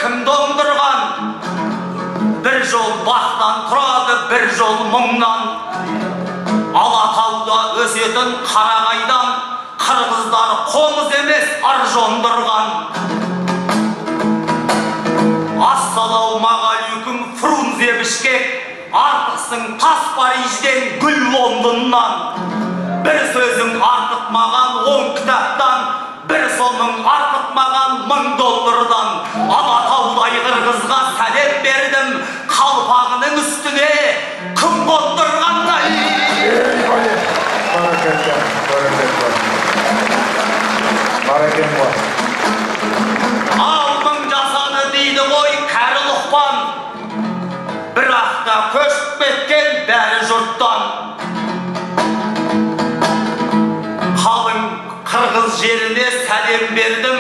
kімді оңдырған? Bir жол бақтан тұрады, bir жол мұңнан. Алатауда өсетін қарағайдан қырғыздар қоңыз емес ар жондырған. Ассалаумағалейкум Фрунзе Бішкек, артықсың тас Парижден гүл Лондоннан. Bir сөзің артық маған 10 кітаптан, bir сомың артық маған $1000. Алатаудай қырғызға сәлем бердім, қалпағының үстіне күн қондырғандай. Алдың жасады дейді ғой кәрі Лұқпан, бірақ та көшіп кеткен бәрі жұрттан. Қалың қырғыз жеріне сәлем бердім,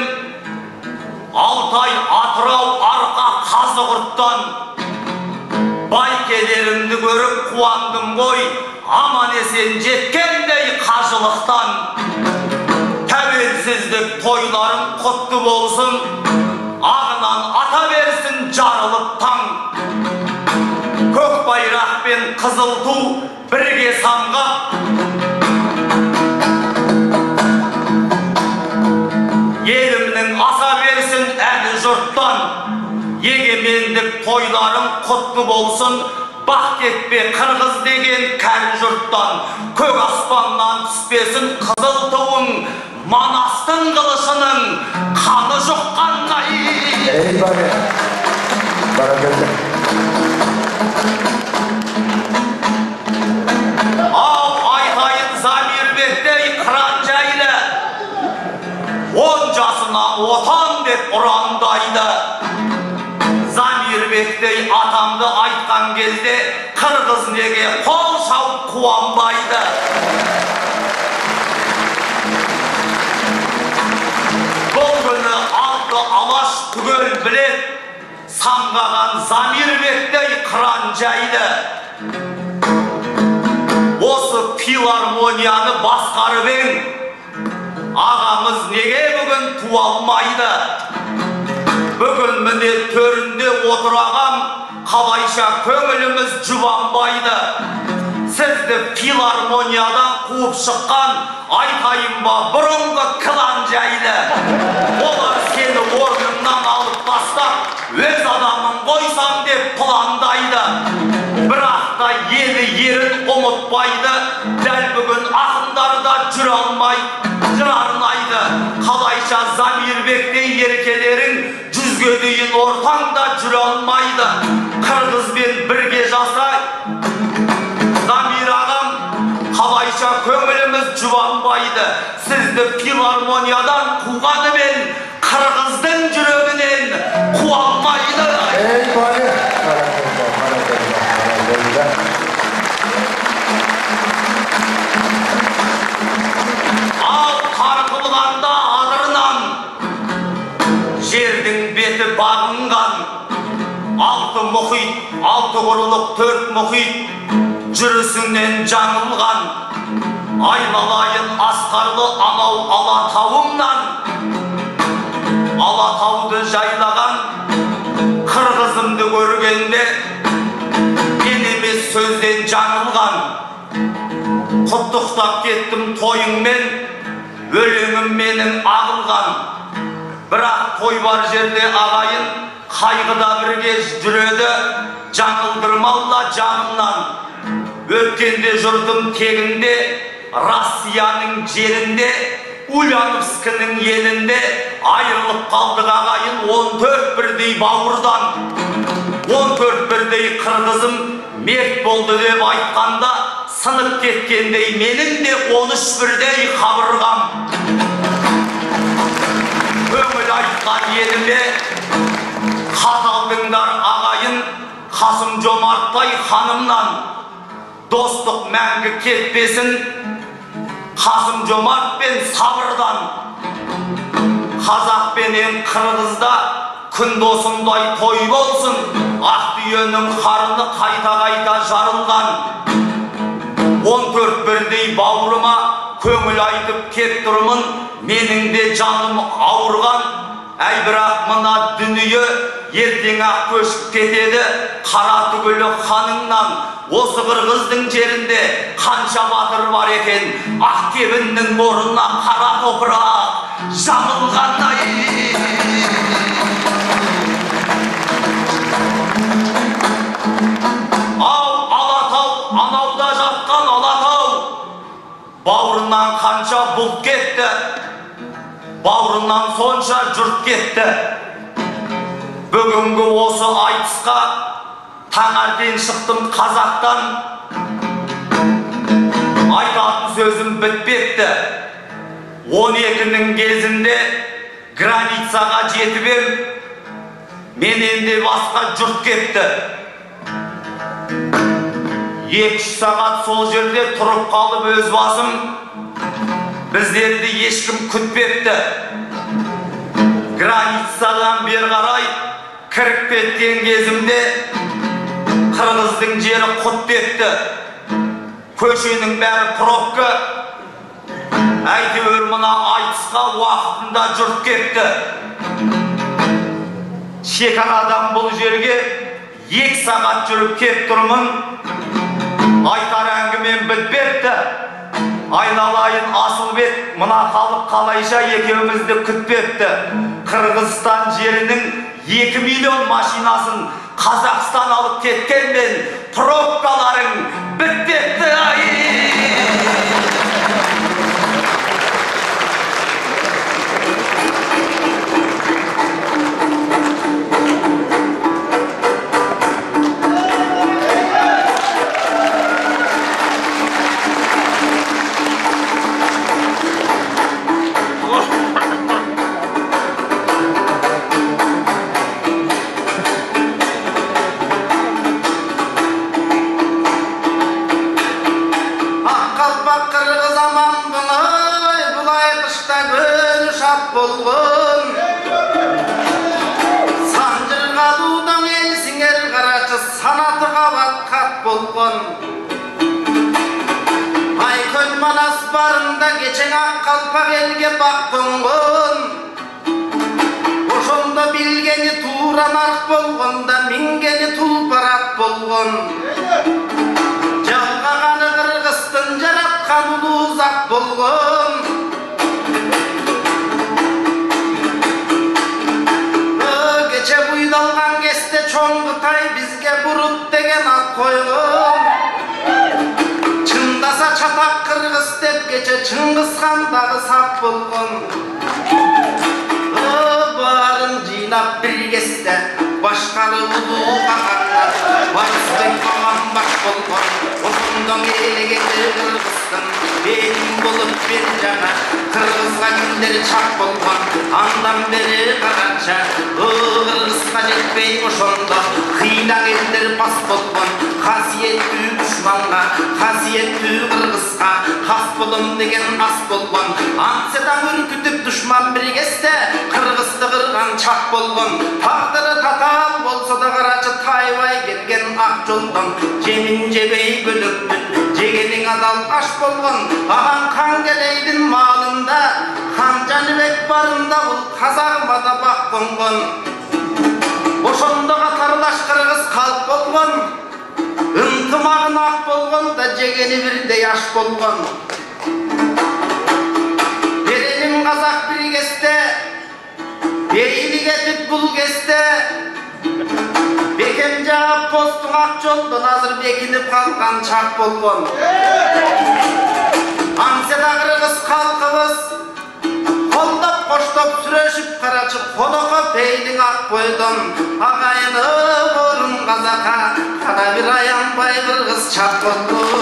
Алтай, Атырау, Арқа, Қазығұрттан. Байкелерімді көріп қуандым ғой, аман есен жеткендей қажылықтан. Тәуелсіздік тойларың құтты болсын, ағынан ата берсін жарылып таң. Көк байрақ пен қызыл ту бірге самғап, елімнің аса берсін әні жұрттан. Егемендік тойларың құтты болсын, бақ кетпе қырғыз деген кәрі жұрттан. Көк аспаннан түспесін қызыл туың, Манастың қылышының қаны жұққандай. Ей бәрі, бәрі. Ау айтайын Замирбектей қыран жайлы, 10 жасына отан деп ұрандайды. Замирбектей атамды айтқан кезде қырғыз неге қол шауып қуанбайды. Бұл күні алты алаш түгел білет, самғаған Замирбектей қыран жайды. Осы филармонияны басқарып ең, ағамыз неге бүгін туалмайды? Бүгін міне төрінде отыр ағам, қалайша көңіліміз жұбанбайды. Сізді филармониядан қуып шыққан айтайын ба бұрынғы клан жайлы. Олар сені орныңнан алып тастап, өз адамын қойсам деп пландайды. Бірақ та елі ерін ұмытпайды, дәл бүгін ақындар да жүр алмай, жыр арнайды. Қалайша Замирбектей еркелерің 100-ге дейін ортаңда жүр алмайды. Қырғызбен бірге жасай, Замир ағам, қалайша көңіліміз жұбанбайды. Сізді филармониядан қуғанымен қырғыздың жүрегінен қуалмайды. Ей бәрі. Ал қарқылғанда адырынан, жердің беті бағынған, 6 мұхит, 6 құрылық 4 мұхит, жүрісіңнен жаңылған. Айналайын асқарлы анау Алатауымнан, Алатауды жайлаған қырғызымды көргенде, мен емес сөзден жаңылған. Құттықтап кеттім тойыңмен, өлеңім менің ағылған. Бірақ той бар жерде ағайын, қайғыда бірге жүреді, жаңылдырмалла жағымнан. Өткенде жұртым тегінде, Россияның жерінде, Ульяновскінің елінде, айырылып қалдық ағайын 14 бірдей бауырдан. 14 бірдей қырғызым мерт болды деп айтқанда, сынып кеткендей менің де 13 бірдей қабырғам. Көңіл айтқан еліме хат алдыңдар ағайын, Қасым-Жомарттай ханымнан. Достық мәңгі кетпесін, Қасым-Жомарт пен сабырдан. Қазақ пенен қырғызда күн досындай той болсын, Ақтүйенің қарыны қайта-қайта жарылған. 14 бірдей бауырыма көңіл айтып кеп тұрмын, менің де жаным ауырған. Әй бірақ мына дүние ертең-ақ көшіп кетеді. Қара түгілі ханыңнан осы қырғыздың жерінде қанша батыр бар екен. Ақтебіннің орнына қара топырақ жамылғандай. Ау Алатау, анауда жатқан Алатау, бауырынан қанша бұлт кетті, бауырынан сонша жұрт кетті. Бүгінгі осы айтысқа таңертең шықтым қазақтан, айтатын сөзім бітпепті. 12-нің кезінде границаға жетіп ем, менен де басқа жұрт кетті. 2-3 сағат сол жерде тұрып қалып өз басым, біздерді ешкім күтпепті. Границадан бер қарай кіріп кеткен кезімде қырғыздың жері құт депті. Көшенің бәрі пробка. Әйтеуір мына айтысқа уақытында жұрт кетті. Шекарадан бұл жерге 2 сағат жүріп кеп тұрмын. Айтар әңгімем бітпепті. Айналайын Асылбек, мына халық қалайша екеумізді күтпепті. Қырғызстан жерінің 2 миллион машинасын Қазақстан алып кеткенмен пробкаларың бітпепті. Айкөл Манас барында кечең ақ қалпақ елге бақтыңғын. Ошонда билгени тура нарық болғанда, мингени тұлпарақ болғын. Жалғағаны Қырғызстан жаратқан ұлы зат болғын. Кече бұйдалған кесте чоң Қытай бізге бұрып деген ат қойғын. Чындаса чатақ Қырғыз деп кече Чыңғысхандағы сап болғын. Барын жинап бір кесте башқары ұлы қағандар, барыстай маман баш болғын. Осындан елегенді Қырғызстан белім болып бер жаңа, Қырғызға күндер чақ болған. Андан бері қаранша Қырғызға жетпей ошонда қинаң елдер бас болған. Қасиетті дұшманға, қасиетті Қырғызға қас болым деген ас болған. Аңседан үркітіп дұшман бір кесте Қырғызды қырған чақ болған. Тағдыры татал болса да қарачы тайбай келген ақ жолдан. Жемін жебей бөліктің жегенің адал аш болған. Аған қан келейдің малында, хан Жәнібек барында бұл қазағыма да бақ қонған. Ошонда қатарлаш Қырғыз қалып болған. Ынтымағын ақ болған да жегені бірдей аш болған. Беренің қазақ бір кесте, бейлі кетіп бұл кесте. Бекем жауап постың ақ жолдан азыр бекініп қалған чақ болған. Аңседа Қырғыз қалқыбыз қолдап қоштап сүрешіп қарачып қонаққа пейдің ақ қойдан. Ағайыны орын қазақа қара бір аянбай Қырғыз чақ болды.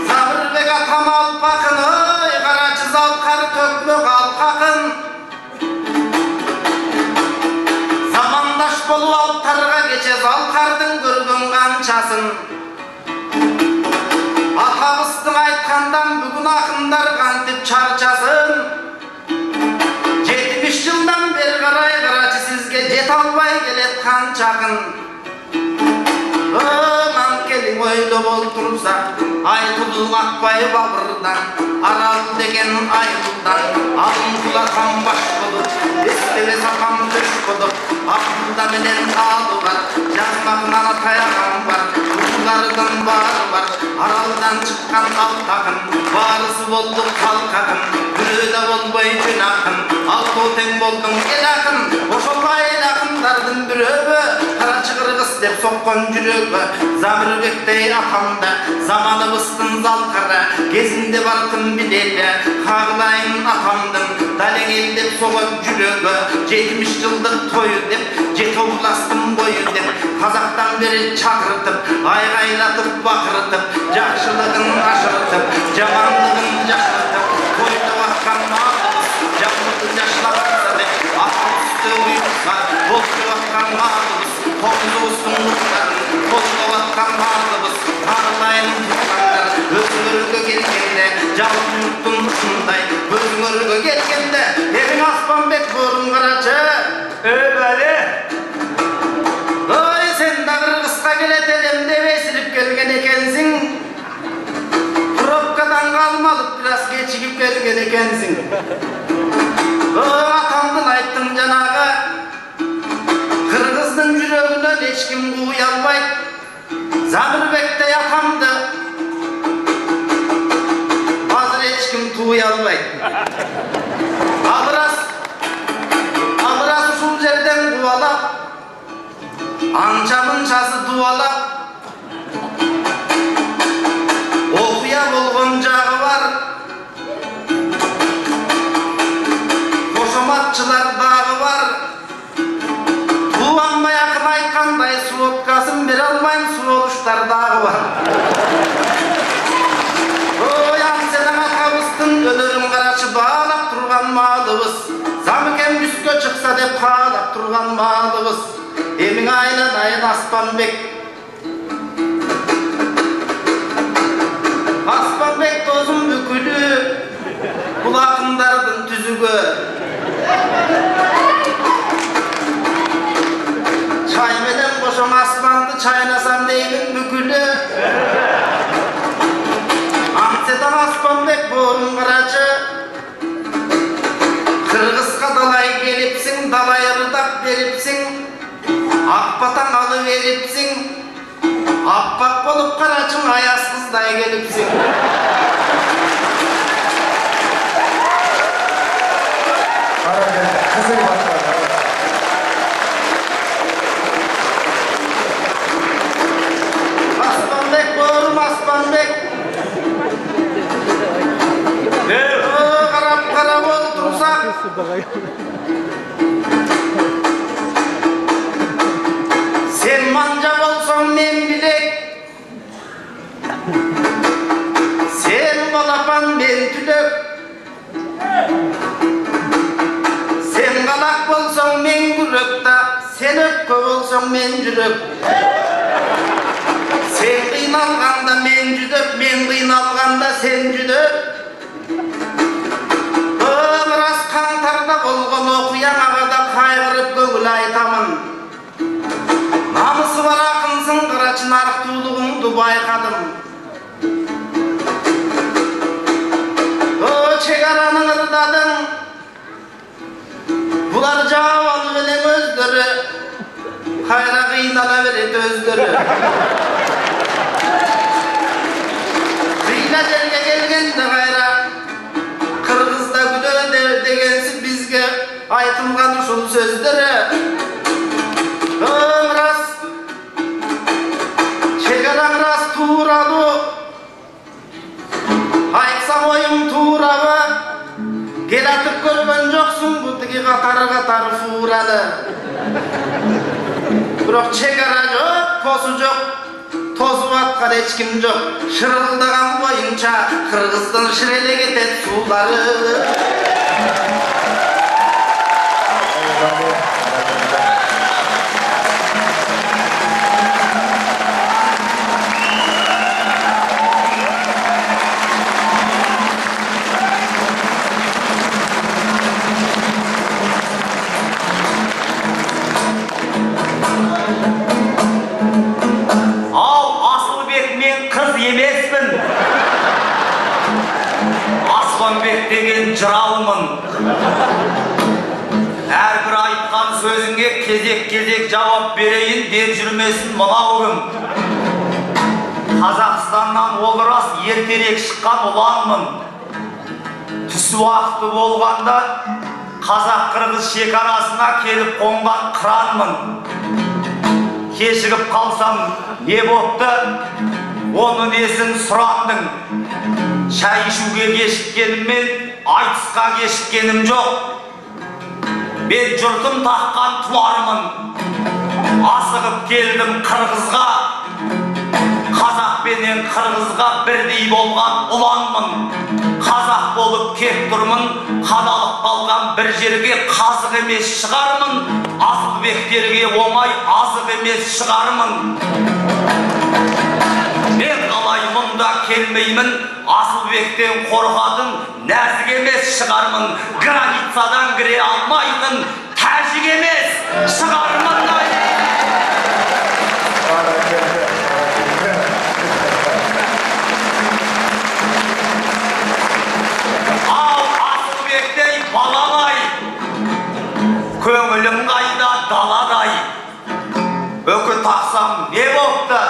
Забырбек атам алпақын, қарачы залқар төкмек алқақын. Замандаш болу алттарға кече залқардың көрген қаншасын. Атабыстың айтқандан бүгін ақындар қантып чарчасын. 70 жылдан бер қарай қарачы сізге жет албай келет қаншақын. Нан келің ойлы бол болтурса айтылып акпай бабырдан арал деген айылдан алым кулакан баш болуп эстебе сакам төш болуп акылда менен алы бар жазмагынан таяган бар уулардан бары бар аралдан чыккан алтакын барысы болду калкакын бирөөдө болбой күн акын алтоо тең болдуң эл акын ошол айыл акындардын бирөөгө карачы кыргыз деп соккон жүрөгө Замирбектей атамда заманыбыздын залкара кезинде баркын билели кагылайын атамдын далеңел деп согот жүрөгө 70 жылдык тою деп жете уластын бою деп казактан бери чакыртып айгайлатып бакыртып жакшылыгын ашыртып жамандыгын жашыртып тойдоп аткан малыбыз жамырды жашлабаса деп атын үстү уюпса болтуп аткан малыбыз тоңдубуздун уктарын толдоп аткан малыбыз кагылайын тугандар өзүңөргө келгенде жалын журттун ушундай өзүңөргө келгенде эриң Аспанбек боорун карачы Бәле. ой сен да кыргызга келет элем деп эсилип келген экенсиң пробкадан калмалып бир аз кечигип келген экенсиң атамдын айттың жанагы кыргыздын жүрөгүнөн эч ким кууй албайт Замирбектей атамды азыр эч ким тууй албайт абырас ушул жерден дубалап анча мынчасы дубалап окуя болгон жагы бар кошоматчылар дагы бар тууланбай акын айткандай сводкасын бере албайм сводуштар дагы бар ой амселең атабыздын өлөрүн карачы баалап турган малыбыз Замикем бүскө чыкса деп каалап турган малыбыз эмиң айланайын Аспанбек Аспанбек тозун бүкүлү бул акындардын түзүгө чай менен кошом аспанды чайнасам деймин бүкүлү амседан Аспанбек боорун карачы кыргызга далай келипсиң далай ырдап берипсиң ак батаң алып берипсиң аппак болуп карачың аяз кыздай келипсиң Kızıl başlar. Aspandek boğurum Aspandek karap karap otursak sen manca bolsan men bilek sen balapan men tülök sen galak bolsan men gürökta sen öpkö bolsan men jürök sen kıynalganda men jüdöp men kıynalganda sen jüdöp biraz kantarda bolgon okuyan agada kaygırıp köngül aytamın namısı var akınsın kıraç narıktуулугуңду baykadım çegaranın ırdadım bular cevap alıp elem özdörü kayra kıynala veret özdörü kıyla jerge gelgende kayra kırgızda güdö degensi bizge aytılgan uşul sözdörü ras çegaran ras tuğralı aytsam oyum tuğrabı gel atıp görgön joksun bu tigi katar fuğralı biroq chegara jok posu jok tozup atkan eч kim jok şırıldagan boyunça kırgızdın şirele ketet suulары Al Asılbek men kız Aspанбек деген жыраумын. Әрбір айтқан сөзіңе кезек-кезек жауап берейін деп жүрмесін мынау кім? Қазақстаннан ол рас ертерек шыққан ұланмын. Түс уақыты болғанда Қазақ-Қырғыз шекарасына келіп қонған қыранмын. Кешігіп қалсам не бопты? Оны несін сұрандың? Шай ішуге кешіккеніммен айтысқа кешіккенім жоқ. Мен жұртым таққан тұлармын. Асығып келдім Қырғызға. Қазақ пенен Қырғызға бірдей болған ұланмын. Қазақ болып кеп тұрмын, қадалып қалған бір жерге қазық емес шығармын. Асылбектерге оңай азық емес шығармын. Мен қалай мұнда келмеймін, Асылбектен қорғадың нәзік емес шығармын. Границадан кіре алмайтын тәжік емес шығармын. Балалай, көңілім қайда даладай. Өкі тақсам не бопты?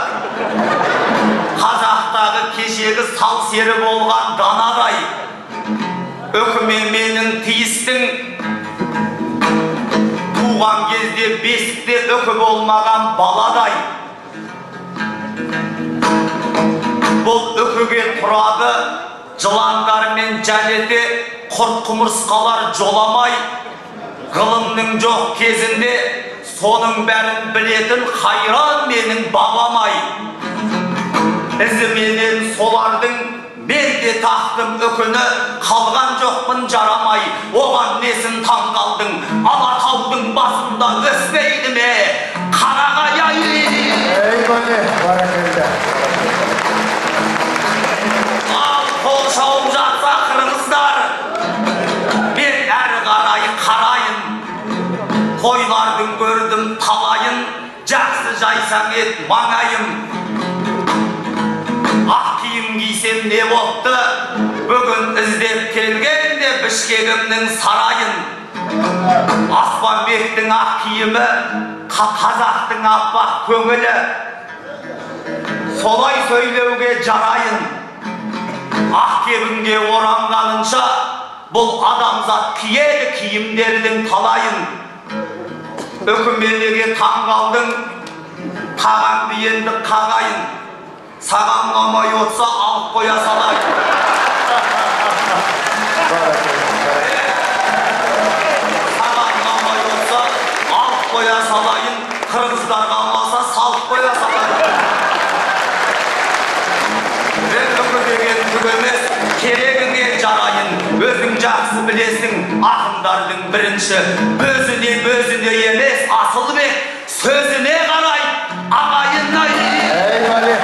Қазақтағы кешегі сал сері болған данадай. Өкіме менің тиістің. Туған кезде бесікте өкі болмаған баладай. Бұл өкіге тұрады жыландар мен жәлете, құрт құмырсқалар жоламай. Ғылымның жоқ кезінде соның бәрін білетін қайран менің бабамай. Ізіменен солардың мен де тақтым өкіні, қалған жоқпын жарамай. Оған несін таңғалдың, Алатаудың басында өспейді ме? Қарағай Eyvallah, barakalla. Ал қол шауып жатса қырғыздар, мен әрі қарай қарайын. Қойлардың көрдім талайын, жақсы жайсаң ет маңайым. Ақ киім кисем не бопты? Бүгін іздеп келгенде Бішкегімнің сарайын. Аспанбектің ақ киімі, қазақтың аппақ көңілі. Солай сөйлеуге жарайын. Ақ кебінге оранғанынша бұл адамзат киеді киімдердің талайын. Өкіменеге таңғалдың, тағанды енді қағайын. Саған ұнамай отса алып қоя салайын. Саған ұнамай отса алып қоя салайын. Қырғыздарға ұнаса салып қоя салайын. Мен үкі деген түк емес, керегіңе жарайын. Өзің жақсы білесің, ақындардың бірінші. Өзіне емес, Асылбек сөзіне қарай ағайын-ай. Eyvallah.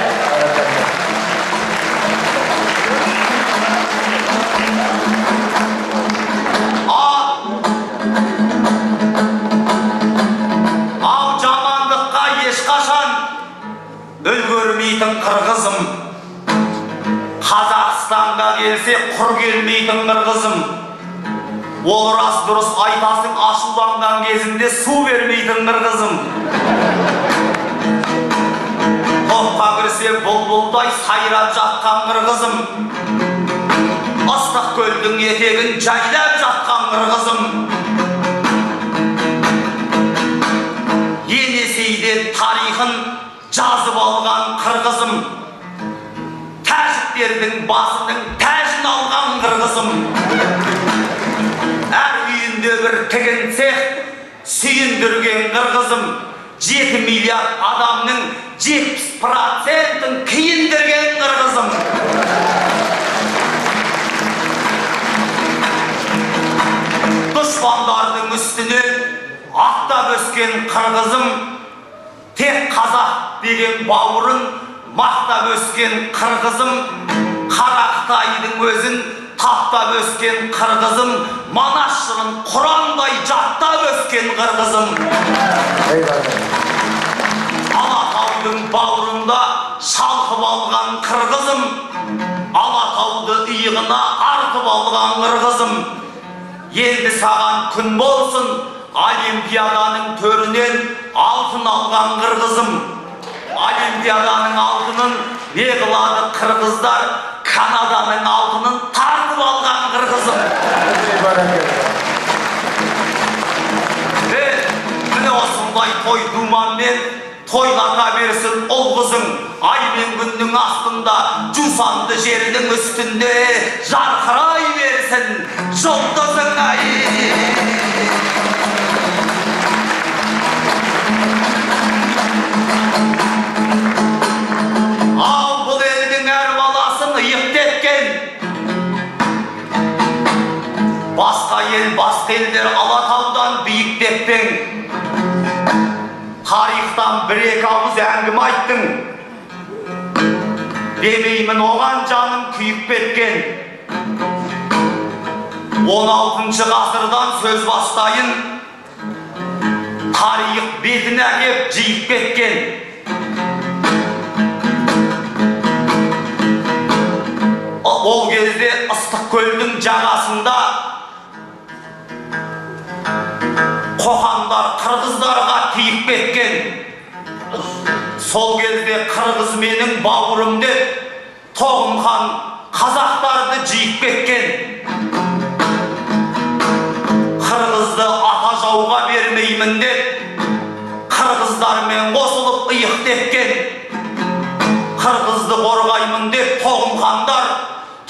Ал жамандыққа ешқашан үлгермейтін қырғызым. Қазақстанға келсе құр келмейтін қырғызым. Ол рас дұрыс айтасың, ашуланған кезінде су бермейтін қырғызым. Топқа кірсе бұлбұлдай сайрап жатқан қырғызым. Ыстық көлдің етегін жайлап жатқан қырғызым. Енесейден тарихын жазып алған қырғызым. Тәжіктердің басының тәжін алған қырғызым. Әр үйінде бір тігін цех сүйіндірген қырғызым. 7 миллиард адамның 70%-ін киіндірген қырғызым. Дұшпандардың үстінен аттап өскен қырғызым. Тек қазақ деген бауырын мақтап өскен қырғызым. Қарақтайдың өзін таптап өскен қырғызым. Манас жырын Құрандай жаттап өскен қырғызым. Алатаудың бауырында шалқып алған қырғызым. Alatau'du ıyığına artıp algan kırgızım. Endi sağan gün bolsun, Olimpiadanın töründen altın algan kırgızım. Olimpiadanın altının ne kıladı kırgızlar, Kanada'nın altının tartıp algan kırgızım. Ve güne osunday toy dumanmen toylata versin ol kızım. Ay ben günün aslında cusandı жерinin üstünde jarkıray versin жұлдызың ay. Al bu elдің әр баласын ıyık etken. Başka eller Alatau'dan büyük tepten. Tarihtan bir-iki ağız әңгіме ayttың. Demeymin oğan canım kuyup betken. 16. asırdan söz bastayın. Tarih betine kep jıyıp ketken. Ol кезде ыстық көлдің жағасында Qo'qanlar Qirg'izlarga tiyip ketken. Sol кезде Qirg'iz mening bavurım deb To'g'imxon Qazaqlarni jiyip ketken. Qirg'izdi ata jauga bermeymin deb Qirg'izlarmen qo'shilib ıyık tepken. Qirg'izdi qo'rg'aymin deb To'g'imxonlar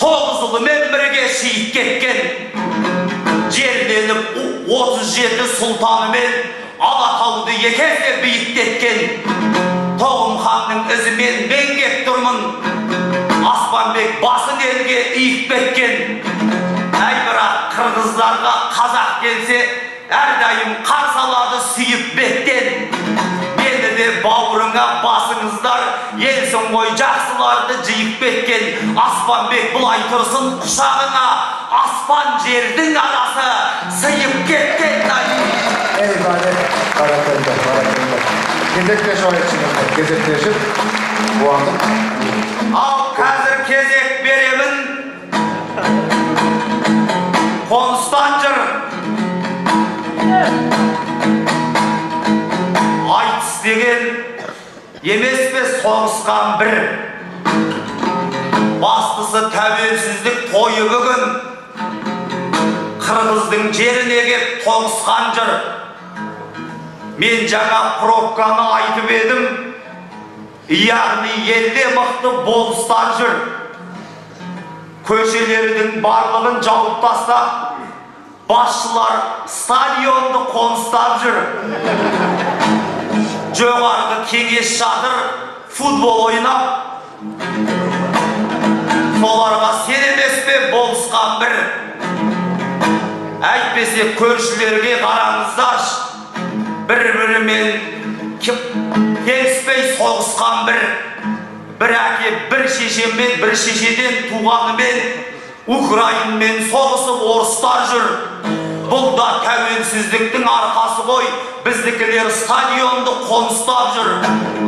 9 yılımen birge şehit ketken. Yerlenip 37 sultanымен Alatau'du yekezle beyittetken. Toğumxanның izimen ben kep turmun. Aspanbek basın elge iyip betken. Ay birak Kırgızlarga Kazak gelse her daim karsaladı suyup betten. Meni de bavuruna basыңızдар, елсің ғой жақсыларды жиып betken. Aspanbek bulay tursun kuşağına, aspan жердің arası sıyıp ketken. Eyvallah. Barakalla, barakalla. Gezekleş o içinde, gezekleşip bu anda. Al kazır kezek beremin Konstancır Aytıs degen emespe soğuskan bir. Bastısı tәуелсіздік toyu bugün. Kırgızdың жерine kep toğuskan jır. Men жаңа пробканы айтып едім. Яғни елде мықты болыстар жүр. Көшелердің барлығын жауып тастап, басшылар стадионды қоныстап жүр. Жоғарғы кеңес жатыр, футбол ойнап. Соларға сенемес пе болысқан бір. Әйтпесе көршілерге қараңыздаршы. Bir-biriмен келіспей соғысқан бір әке бір шешемен бір шешеден туғанымен Украинмен соғысып орыстар жүр. Бұл да тәуелсіздіктің арқасы ғой. Біздікілер стадионды қоныстап жүр.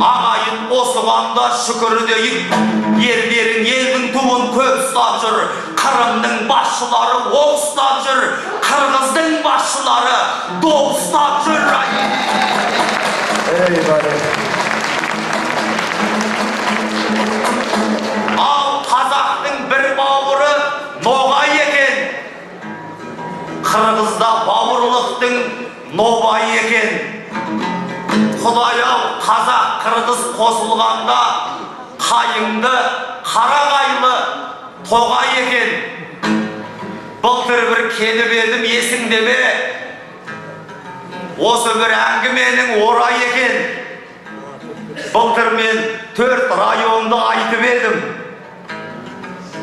Ағайын осығанда шүкір дейік. Ерлерің елдің туын көп ұстап жүр. Қырымның басшылары оғыстап жүр. Қырғыздың басшылары доғыстап жүр. Ал қазақтың бір бауыры ноғай екен. Қырғызда бауырлықтың нобай екен. Құдай-ау, қазақ қырғыз қосылғанда қайыңды қарағайлы тоғай екен. Былтыр бір келіп едім, есіңде ме? Осы бір әңгіменің орай екен. Былтыр мен 4 районды айтып едім.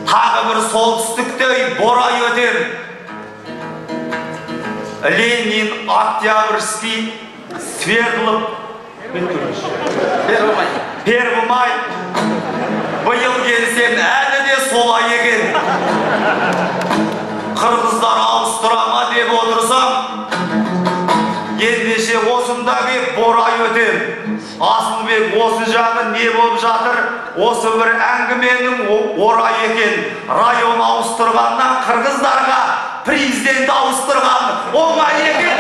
Тағы бір солтүстіктей борай өтем. Ленин, Октябрьский, Свердлов, Первомай. Биыл келсем әлі де солай екен. Қырғыздар ауыстырама деп отырсам, ендеше осында кеп борай өтем. Асылбек осы жағы не болып жатыр? Осы бір әңгіменің орайы екен. Район ауыстырғаннан қырғыздарға президент ауыстырған оңай екен.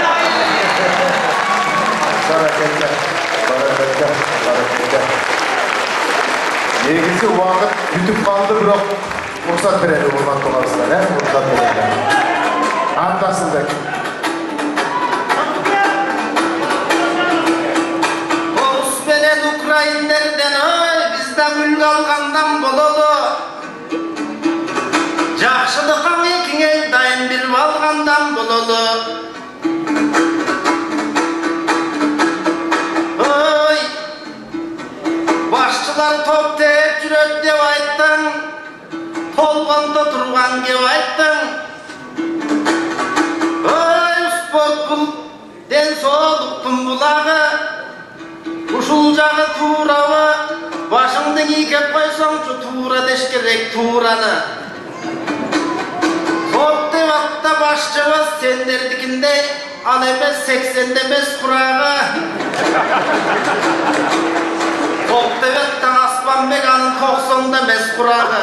Баракетті. Негізі уақыт күтіп қалды, бірақ рұқсат береді болған тоғарыстан, рұқсат береді. Антасында. Ukrayinlerden bizde mülk algandan bololu Жақшылыққа екіңе дайын бір алғандан болolu Ой, Başçılar топ теп жүрет деп айттың Толғанда тұрған кеп айттың Ой, спорт бұл ден соғықтың бұлағы Ушул жағы туравы, башыңды кийкеп койсоңчу тура деш керек тураны. Топ деп атта башчыбыз сендердикиндей, ал эмес 80-де эмес курагы. Топ деп аттан Аспанбек анын 90-да эмес курагы.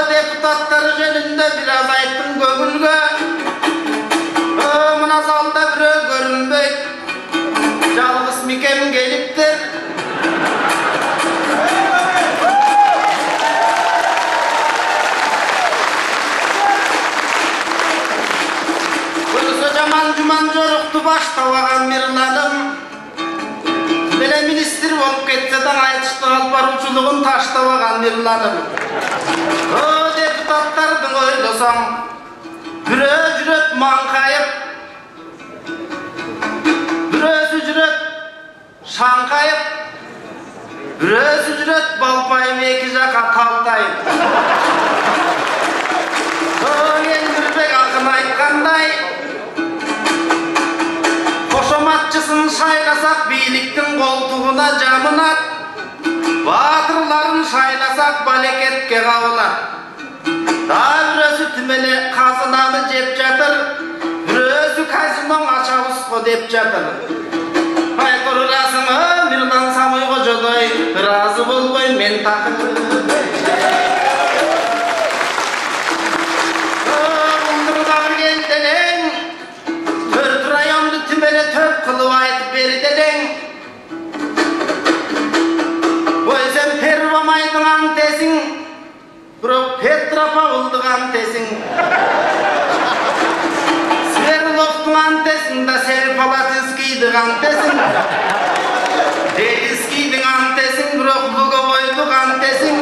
Депутаттары жөнүндө бир аз айттым көңүлгө. Мына залда бирөө көрүнбөйт. Жалғыз мекем келіптір Көрісі жаман жорықты баштауаған Мирланым Беле министр болып кетседен айтышты албарушылығын таштауаған Мирланым Депутаттардың ойласам Бүрө жүрет маңқайып Бүрөсі жүрет шаңқайып, бүрөсі жүрет балпайып екі жаққа талтайып. Ендірбек ақын айтқандай, қошаматшысын шайқасақ биліктің қолтуғына жамынат, батырларын шайласақ балекетке қауылат. Бүрөсі түмеле қазынаны жеп жатыр, бүрөсі казиноң ашауысқо деп жатыр. Айқұрырасың Мирлан Самойға жодой, разы болбой мен тақыр. Ұндырдағы келденең, төрт районды түмеле төп қылып айтып берденең. Өзен Первомайдың антесің, бірақ Петропавлдың антесің. Sverdlov'тың антесің да Серпалатинскийдің антесің. Дединскийдің антесің, бірақ Луговойдың антесің.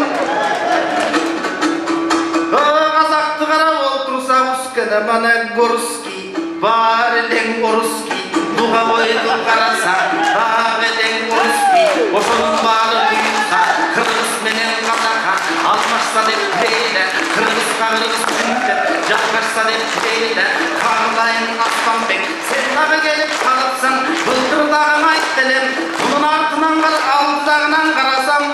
Қазақты қарап отырса Ускені мана Горский, бар елең Орский. Луговойдың қарасаң, тағы елең Орский. Ошының бары бұйыққа, Қырғыз менен Қазаққа, алмашса деп дейді, Қырғызға Қырғыз жүнтіп, жаққашса деп дейді. Қарылайын Аспанбек, сен дағы келіп қалыпсың, бұлдырдағын айт делем. Бұның артынан алдағынан қарасам,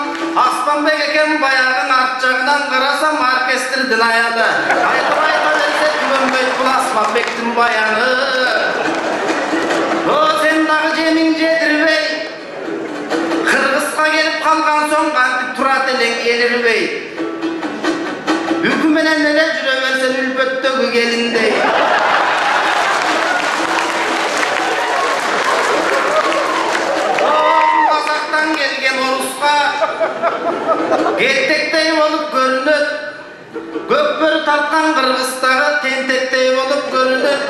Аспанбек екен баяғын арт жағынан қарасам, оркестрдің аяды. Айтып берсе түгенбейт бұл Аспанбектің баяны. Сен дағы жемің жетірбей, Қырғызға келіп қалған соң қантып тұрат елең елірбей. Үкіменен еле жүре берсен үлпөттегі келіндей. Қазақтан келген орысқа кеттектей болып көрінет. Көппөр тартқан Қырғыздағы тентектей болып көрінет.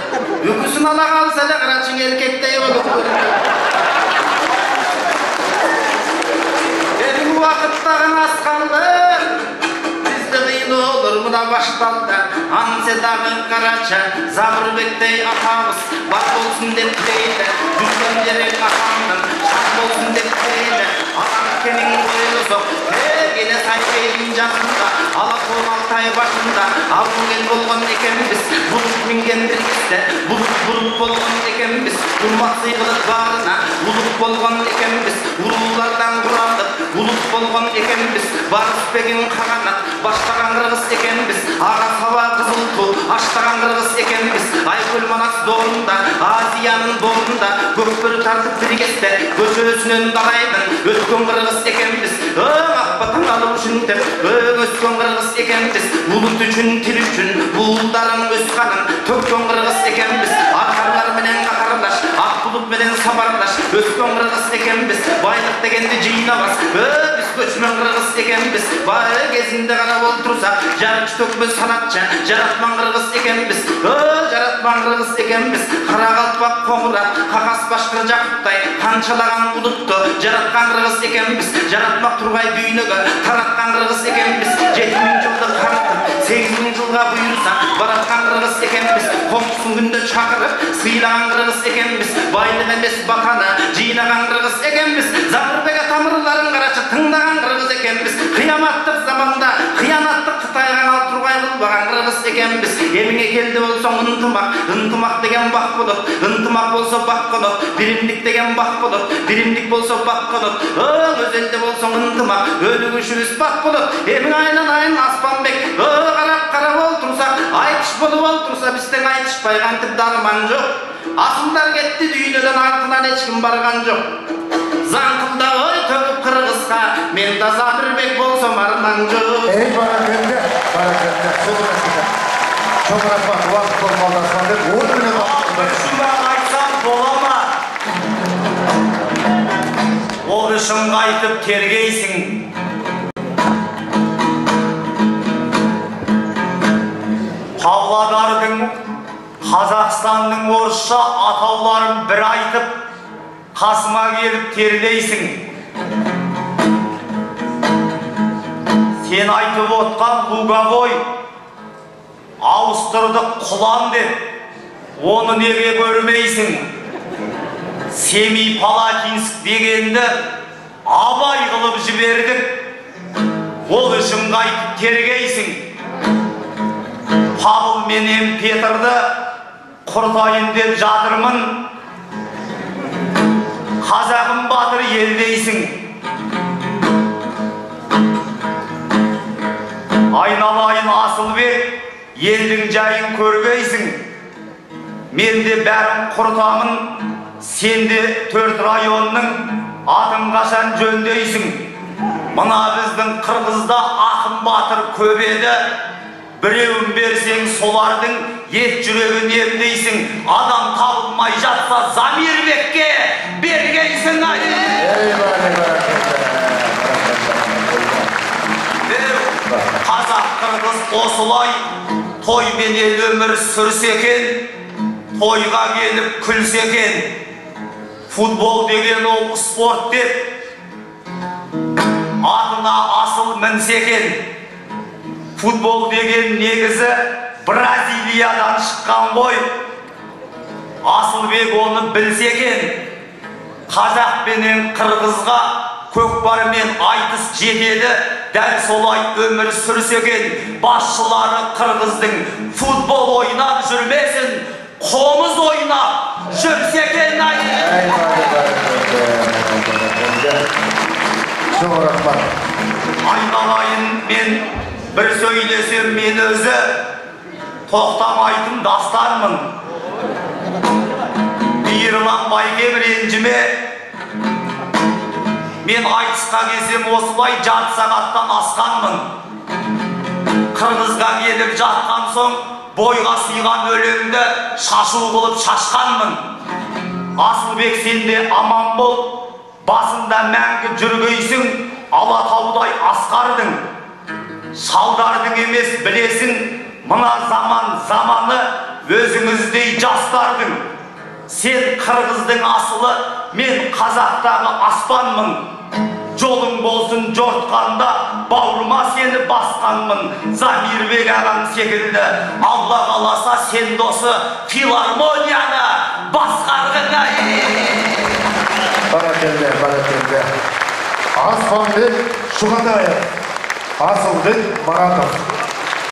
Үкісін ала қалса да қырачың еркектей болып көрінет. Сенің уақыттағын асқанды Мына башталды, Анседағы қарача, Забырбектей атамыз, бар болсын деп дейді, жүрген жерек атамның, шақ болсын деп дейді, атам кенің ойлы соқ, келе сайпейдің жасында, ала қол алтай башында, алғын болған екенбіз, бұлық мінген бір кісті, бұлық болған екенбіз, ұлмақ сыйғылық барына, ұлық болған екенбіз, ұлылардан құралдық, ұлық болған екенбіз, барыс бегін қағанат, баштаған қырғыз екенбіз, аға сава қызыл ту, Аштаған қырғыз екенбіз, Айкөл Манас доғында, Азияның доғында, көкпір тартып біргесті, көшесінен далайдың, өткен қырғыз екенбіз. Ақпатың алу үшін деп, өскен қырғыз екенбіз. Ұлыт үшін, тіл үшін, бұлдарын өсқанын, төккен қырғыз екенбіз. Арқарлар менен қақарлаш, ақ бұлыт менен сабарлаш, өскен қырғыз екенбіз. Байлық дегенде жиынабас, біз көшмен қырғыз екенбіз. Бай кезінде ғана ол тұрса, жарық төкміз санатша, жаратман қырғыз екенбіз. Жаратман қырғыз екенбіз. Қара қалпақ қоңырат, қағас башқыр жақыптай, қаншалаған ұлытты, жаратқан қырғыз екенбіз. Жаратмақ тұрғай дүйінігі, таратқан қырғыз екенбіз. 7000 жылды қанытып, 8000 жылға бұйырса, баратқан қырғыз екенбіз. Қоңқысын күнді шақырып, сыйлаған қырғыз екенбіз. Байлық емес батаны, жинаған қырғыз екенбіз. Замырбегі тамырларын қарашы, тыңдаған қырғыз екенбіз. Қияматтық заманда, қиянаттық Қытайға ал тұрғай қылбаған қырғыз екенбіз. Еміңе келді болсаң ынтымақ, ынтымақ деген бақ болып, ынтымақ болса бақ қонып, биримдік деген бақ болып, биримдік болса бақ қонып, өзелде болсаң ынтымақ, өлігі үшіміз бақ болып, емің айналайын Аспанбек, қарап ол тұрса, айтыш болып ол тұрса, біздің айтышпай қантып дарыман жоқ. Асылдар кетті дүйінеден артынан ешкім барған жоқ. Заңқылда ой төгіп қырғызға, мен таза бірбек болсам арман жоқ. Ey barakende, çok rahmat, uaqt olmalısan deb, o bilen Шумақ айтсам бола ма? Ол шынға айтып тергейсің. Павлодардың, Қазақстанның орысша атауларын бір айтып, қасыма келіп терлейсің. Сен айтып отқан луговой, ауыстырдық құлан деп, оны неге көрмейсің? Семей Палатинск дегенді абай қылып жібердік, ол үшін қайтып тергейсің. Павыл менен Петрді құртайын деп жатырмын, қазағым батыр елдейсің. Айналайын Асылбек, елдің жайын көргейсің. Мен де бәрін құртамын, сен де 4 районның атын қашан жөндейсің. Мына біздің Қырғызда ақын батыр көп еді, біреуін берсең солардың ет жүрегін емдейсің. Адам табылмай жатса Замирбекке бергейсің. Қазақ қырғыз осылай тойменен өмір сүрсе екен, тойға келіп күлсе екен. Футбол деген ол спорт деп, атына асыл мінсе екен. Футбол деген негізі Бразилиядан шыққан ғой. Асылбек оны білсе екен. Қазақ пенен қырғызға көкпармен айтыс жетеді, дәл солай өмір сүрсе екен. Басшылары қырғыздың футбол ойнап жүрмесін, қомыз ойнап жүрсе екен. Айналайын, мен бір сөйлесем мен өзі тоқтамайтын дастанмын. Бейірлан Байгем ренжіме, мен айтысқа келсем осылай жарты сағаттан асқанмын. Қырғызға келіп жатқан соң бойға сыйған өлеңді шашу қылып шашқанмын. Асылбек, сен де аман бол, басында мәңгі жүргейсің, Алатаудай асқардың. Шалдардың емес білесің, мына заманы өзіңіздей жастардың. Сен қырғыздың асылы, мен қазақтағы аспанмын. Жолың болсын жортқанда, бауырыма сені басқанмын. Замирбек ағаң секілді, Алла қаласа сен досы филармонияны басқарғына. Barakende. Aslanbek Şuhadayev, Asılbek Maratov.